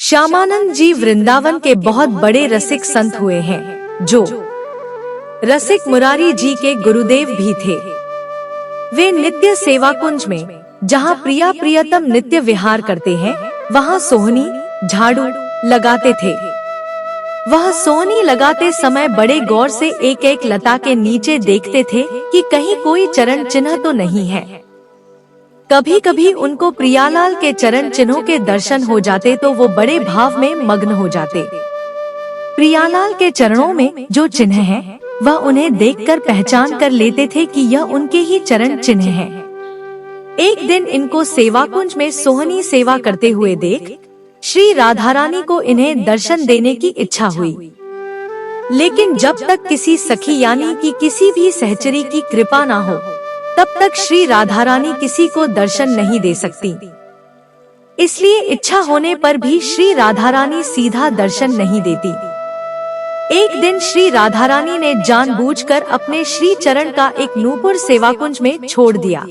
श्यामानंद जी वृंदावन के बहुत बड़े रसिक संत हुए हैं, जो रसिक मुरारी जी के गुरुदेव भी थे। वे नित्य सेवा कुंज में, जहाँ प्रिया प्रियतम नित्य विहार करते हैं, वहाँ सोहनी झाड़ू लगाते थे। वह सोहनी लगाते समय बड़े गौर से एक एक लता के नीचे देखते थे कि कहीं कोई चरण चिन्ह तो नहीं है। कभी कभी उनको प्रियालाल के चरण चिन्हों के दर्शन हो जाते तो वो बड़े भाव में मग्न हो जाते। प्रियालाल के चरणों में जो चिन्ह है, वह उन्हें देखकर पहचान कर लेते थे कि यह उनके ही चरण चिन्ह हैं। एक दिन इनको सेवा कुंज में सोहनी सेवा करते हुए देख श्री राधा रानी को इन्हें दर्शन देने की इच्छा हुई। लेकिन जब तक किसी सखी यानी कि किसी भी सहचरी की कृपा ना हो, तब तक श्री राधा रानी किसी को दर्शन नहीं दे सकती। इसलिए इच्छा होने पर भी श्री राधा रानी सीधा दर्शन नहीं देती। एक दिन श्री राधा रानी ने जानबूझकर अपने श्री चरण का एक नूपुर सेवाकुंज में छोड़ दिया।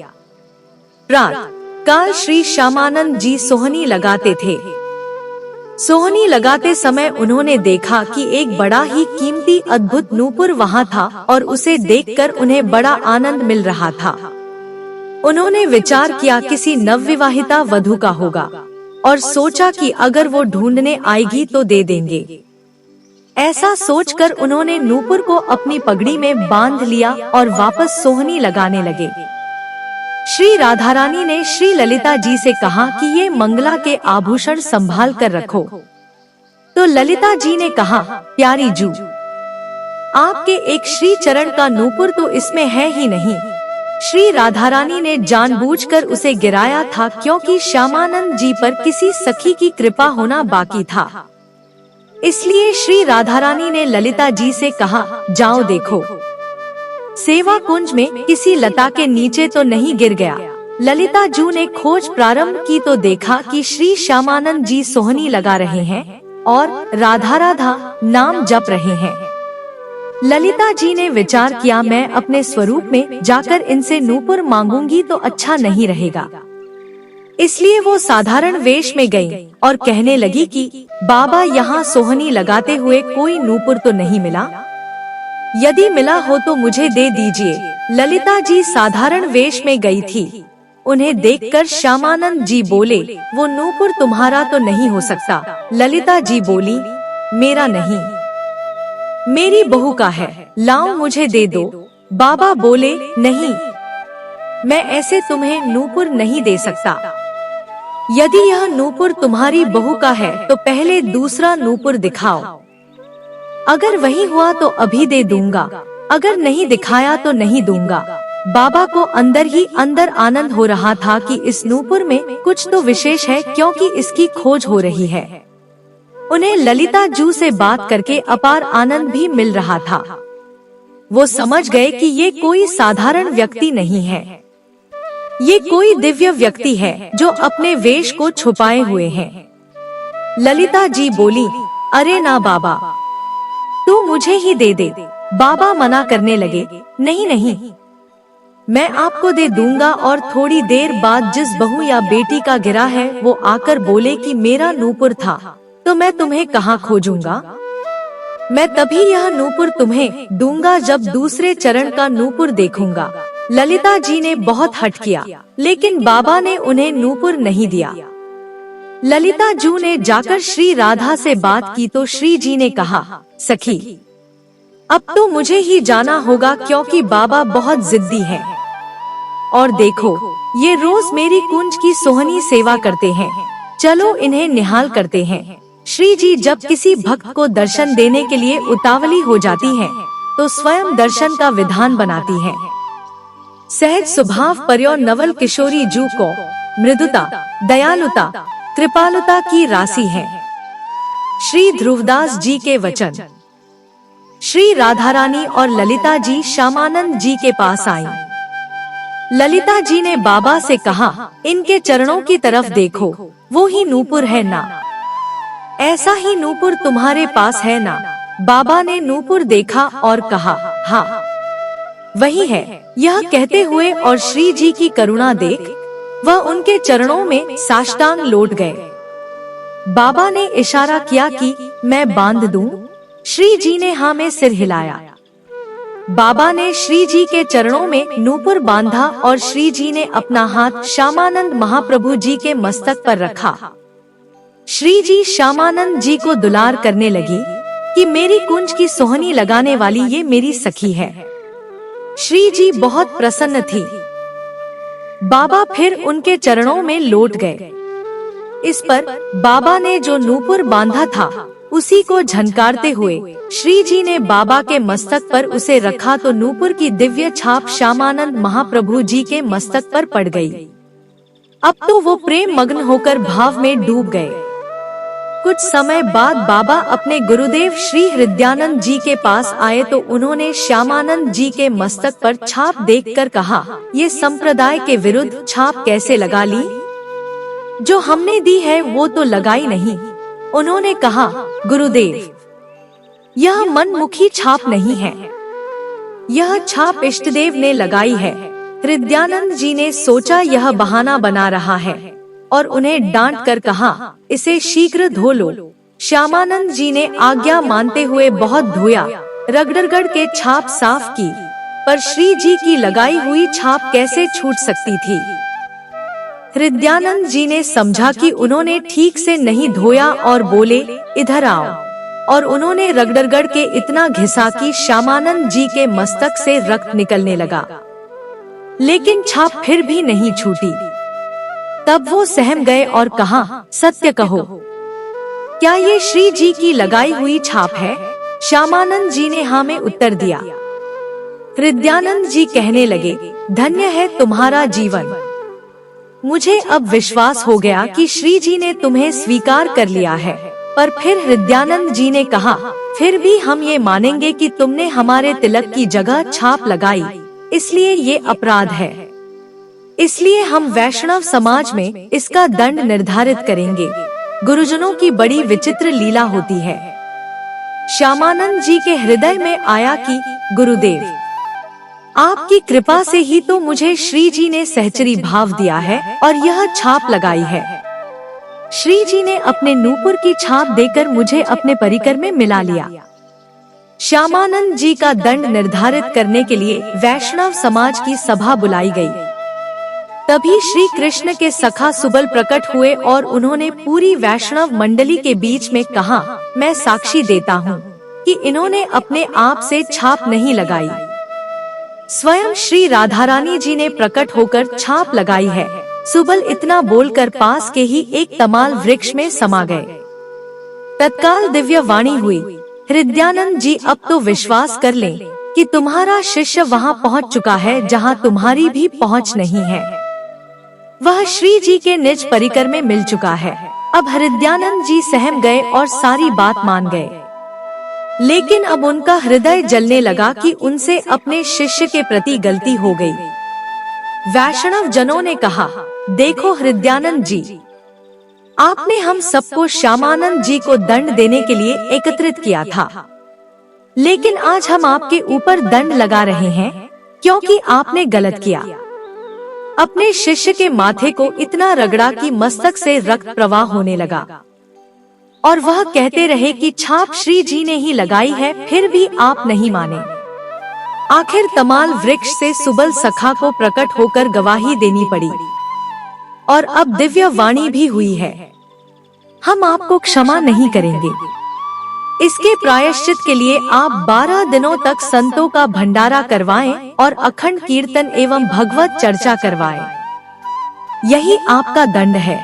प्रातः काल श्री श्यामानंद जी सोहनी लगाते थे। सोहनी लगाते समय उन्होंने देखा कि एक बड़ा ही कीमती अद्भुत नूपुर वहाँ था और उसे देखकर उन्हें बड़ा आनंद मिल रहा था। उन्होंने विचार किया किसी नवविवाहिता वधू का होगा और सोचा कि अगर वो ढूंढने आएगी तो दे देंगे। ऐसा सोचकर उन्होंने नूपुर को अपनी पगड़ी में बांध लिया और वापस सोहनी लगाने लगे। श्री राधा रानी ने श्री ललिता जी से कहा कि ये मंगला के आभूषण संभाल कर रखो। तो ललिता जी ने कहा, प्यारी जू, आपके एक श्री चरण का नूपुर तो इसमें है ही नहीं। श्री राधा रानी ने जानबूझकर उसे गिराया था क्योंकि श्यामानंद जी पर किसी सखी की कृपा होना बाकी था। इसलिए श्री राधा रानी ने ललिता जी से कहा, जाओ देखो सेवा कुंज में किसी लता के नीचे तो नहीं गिर गया। ललिता जू ने खोज प्रारंभ की तो देखा कि श्री श्यामानंद जी सोहनी लगा रहे हैं और राधा राधा नाम जप रहे हैं। ललिता जी ने विचार किया, मैं अपने स्वरूप में जाकर इनसे नूपुर मांगूंगी तो अच्छा नहीं रहेगा। इसलिए वो साधारण वेश में गई और कहने लगी कि बाबा, यहाँ सोहनी लगाते हुए कोई नूपुर तो नहीं मिला? यदि मिला हो तो मुझे दे दीजिए। ललिता जी साधारण वेश में गई थी। उन्हें देखकर श्यामानंद जी बोले, वो नूपुर तुम्हारा तो नहीं हो सकता। ललिता जी बोली, मेरा नहीं, मेरी बहू का है, लाओ मुझे दे दो। बाबा बोले, नहीं, मैं ऐसे तुम्हें नूपुर नहीं दे सकता। यदि यह नूपुर तुम्हारी बहू का है तो पहले दूसरा नूपुर दिखाओ। अगर वही हुआ तो अभी दे दूंगा, अगर नहीं दिखाया तो नहीं दूंगा। बाबा को अंदर ही अंदर आनंद हो रहा था कि इस नूपुर में कुछ तो विशेष है, क्योंकि इसकी खोज हो रही है। उन्हें ललिता जू से बात करके अपार आनंद भी मिल रहा था। वो समझ गए कि ये कोई साधारण व्यक्ति नहीं है, ये कोई दिव्य व्यक्ति है जो अपने वेश को छुपाए हुए है। ललिता जी बोली, अरे ना बाबा, तू मुझे ही दे दे। बाबा मना करने लगे, नहीं नहीं, मैं आपको दे दूंगा। और थोड़ी देर बाद जिस बहू या बेटी का गिरा है वो आकर बोले कि मेरा नूपुर था, तो मैं तुम्हें कहाँ खोजूंगा? मैं तभी यह नूपुर तुम्हें दूंगा जब दूसरे चरण का नूपुर देखूंगा। ललिता जी ने बहुत हठ किया, लेकिन बाबा ने उन्हें नूपुर नहीं दिया। ललिता जू ने जाकर श्री राधा से बात की तो श्री जी ने कहा, सखी, अब तो मुझे ही जाना होगा क्योंकि बाबा बहुत जिद्दी हैं। और देखो, ये रोज मेरी कुंज की सोहनी सेवा करते हैं, चलो इन्हें निहाल करते हैं। श्री जी जब किसी भक्त को दर्शन देने के लिए उतावली हो जाती हैं, तो स्वयं दर्शन का विधान बनाती हैं। सहज स्वभाव पर्यो नवल किशोरी जू को मृदुता, दयालुता, कृपालुता की राशि है। श्री ध्रुवदास जी के वचन। श्री राधा रानी और ललिता जी श्यामानंद जी के पास आईं। ललिता जी ने बाबा से कहा, इनके चरणों की तरफ देखो, वो ही नूपुर है ना? ऐसा ही नूपुर तुम्हारे पास है ना? बाबा ने नूपुर देखा और कहा, हाँ वही है। यह कहते हुए और श्री जी की करुणा देख वह उनके चरणों में साष्टांग लौट गए। बाबा ने इशारा किया कि मैं बांध दूं। श्री जी ने हाँ में सिर हिलाया। बाबा ने श्री जी के चरणों में नूपुर बांधा और श्री जी ने अपना हाथ श्यामानंद महाप्रभु जी के मस्तक पर रखा। श्री जी श्यामानंद जी को दुलार करने लगी कि मेरी कुंज की सोहनी लगाने वाली ये मेरी सखी है। श्री जी बहुत प्रसन्न थी। बाबा फिर उनके चरणों में लौट गए। इस पर बाबा ने जो नूपुर बांधा था उसी को झनकारते हुए श्री जी ने बाबा के मस्तक पर उसे रखा तो नूपुर की दिव्य छाप श्यामानंद महाप्रभु जी के मस्तक पर पड़ गई। अब तो वो प्रेम मग्न होकर भाव में डूब गए। कुछ समय बाद बाबा अपने गुरुदेव श्री हृदयानंद जी के पास आए तो उन्होंने श्यामानंद जी के मस्तक पर छाप देखकर कहा, ये संप्रदाय के विरुद्ध छाप कैसे लगा ली? जो हमने दी है वो तो लगाई नहीं। उन्होंने कहा, गुरुदेव, यह मनमुखी छाप नहीं है, यह छाप इष्टदेव ने लगाई है। हृदयानंद जी ने सोचा यह बहाना बना रहा है और उन्हें डांट कर कहा, इसे शीघ्र धो लो। श्यामानंद जी ने आज्ञा मानते हुए बहुत धोया, रगड़ के छाप साफ की, पर श्री जी की लगाई हुई छाप कैसे छूट सकती थी? हृदयानंद जी ने समझा कि उन्होंने ठीक से नहीं धोया और बोले, इधर आओ। और उन्होंने रगड़ के इतना घिसा कि श्यामानंद जी के मस्तक से रक्त निकलने लगा, लेकिन छाप फिर भी नहीं छूटी। तब वो सहम गए और कहा, सत्य कहो, क्या ये श्री जी की लगाई हुई छाप है? श्यामानंद जी ने हाँ में उत्तर दिया। हृदयानंद जी कहने लगे, धन्य है तुम्हारा जीवन। मुझे अब विश्वास हो गया कि श्री जी ने तुम्हें स्वीकार कर लिया है। पर फिर हृदयानंद जी ने कहा, फिर भी हम ये मानेंगे कि तुमने हमारे तिलक की जगह छाप लगाई, इसलिए ये अपराध है। इसलिए हम वैष्णव समाज में इसका दंड निर्धारित करेंगे। गुरुजनों की बड़ी विचित्र लीला होती है। श्यामानंद जी के हृदय में आया कि गुरुदेव, आपकी कृपा से ही तो मुझे श्री जी ने सहचरी भाव दिया है और यह छाप लगाई है। श्री जी ने अपने नूपुर की छाप देकर मुझे अपने परिकर में मिला लिया। श्यामानंद जी का दंड निर्धारित करने के लिए वैष्णव समाज की सभा बुलाई गई। तभी श्री कृष्ण के सखा सुबल प्रकट हुए और उन्होंने पूरी वैष्णव मंडली के बीच में कहा, मैं साक्षी देता हूँ कि इन्होंने अपने आप से छाप नहीं लगाई। स्वयं श्री राधारानी जी ने प्रकट होकर छाप लगाई है। सुबल इतना बोलकर पास के ही एक तमाल वृक्ष में समा गए। तत्काल दिव्य वाणी हुई, हृदयानंद जी अब तो विश्वास कर लें कि तुम्हारा शिष्य वहाँ पहुँच चुका है जहाँ तुम्हारी भी पहुँच नहीं है। वह श्री जी के निज परिकर में मिल चुका है। अब हृदयानंद जी सहम गए और सारी बात मान गए। लेकिन अब उनका हृदय जलने लगा कि उनसे अपने शिष्य के प्रति गलती हो गई। वैष्णव जनों ने कहा, देखो हृदयानंद जी, आपने हम सबको श्यामानंद जी को दंड देने के लिए एकत्रित किया था, लेकिन आज हम आपके ऊपर दंड लगा रहे हैं क्योंकि आपने गलत किया। अपने शिष्य के माथे को इतना रगड़ा कि मस्तक से रक्त प्रवाह होने लगा और वह कहते रहे कि छाप श्री जी ने ही लगाई है, फिर भी आप नहीं माने। आखिर तमाल वृक्ष से सुबल सखा को प्रकट होकर गवाही देनी पड़ी और अब दिव्य वाणी भी हुई है, हम आपको क्षमा नहीं करेंगे। इसके प्रायश्चित के लिए आप 12 दिनों तक संतों का भंडारा करवाएं और अखंड कीर्तन एवं भगवत चर्चा करवाएं। यही आपका दंड है।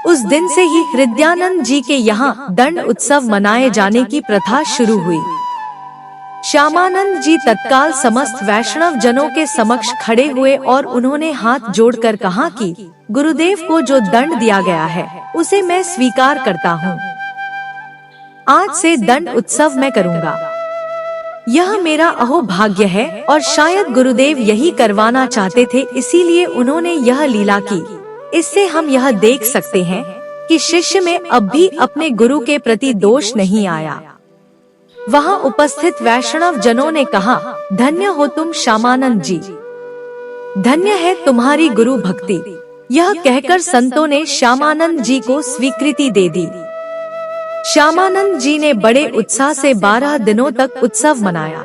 उस दिन से ही हृदयानंद जी के यहाँ दंड उत्सव मनाए जाने की प्रथा शुरू हुई। श्यामानंद जी तत्काल समस्त वैष्णव जनों के समक्ष खड़े हुए और उन्होंने हाथ जोड़कर कहा कि गुरुदेव को जो दंड दिया गया है उसे मैं स्वीकार करता हूँ। आज से दंड उत्सव मैं करूँगा। यह मेरा अहोभाग्य है और शायद गुरुदेव यही करवाना चाहते थे, इसीलिए उन्होंने यह लीला की। इससे हम यह देख सकते हैं कि शिष्य में अब भी अपने गुरु के प्रति दोष नहीं आया। वहाँ उपस्थित वैष्णव जनों ने कहा, धन्य हो तुम श्यामानंद जी, धन्य है तुम्हारी गुरु भक्ति। यह कहकर संतों ने श्यामानंद जी को स्वीकृति दे दी। श्यामानंद जी ने बड़े उत्साह से 12 दिनों तक उत्सव मनाया।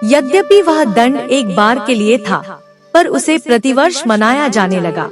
यद्यपि वह दंड एक बार के लिए था, पर उसे प्रतिवर्ष मनाया जाने लगा।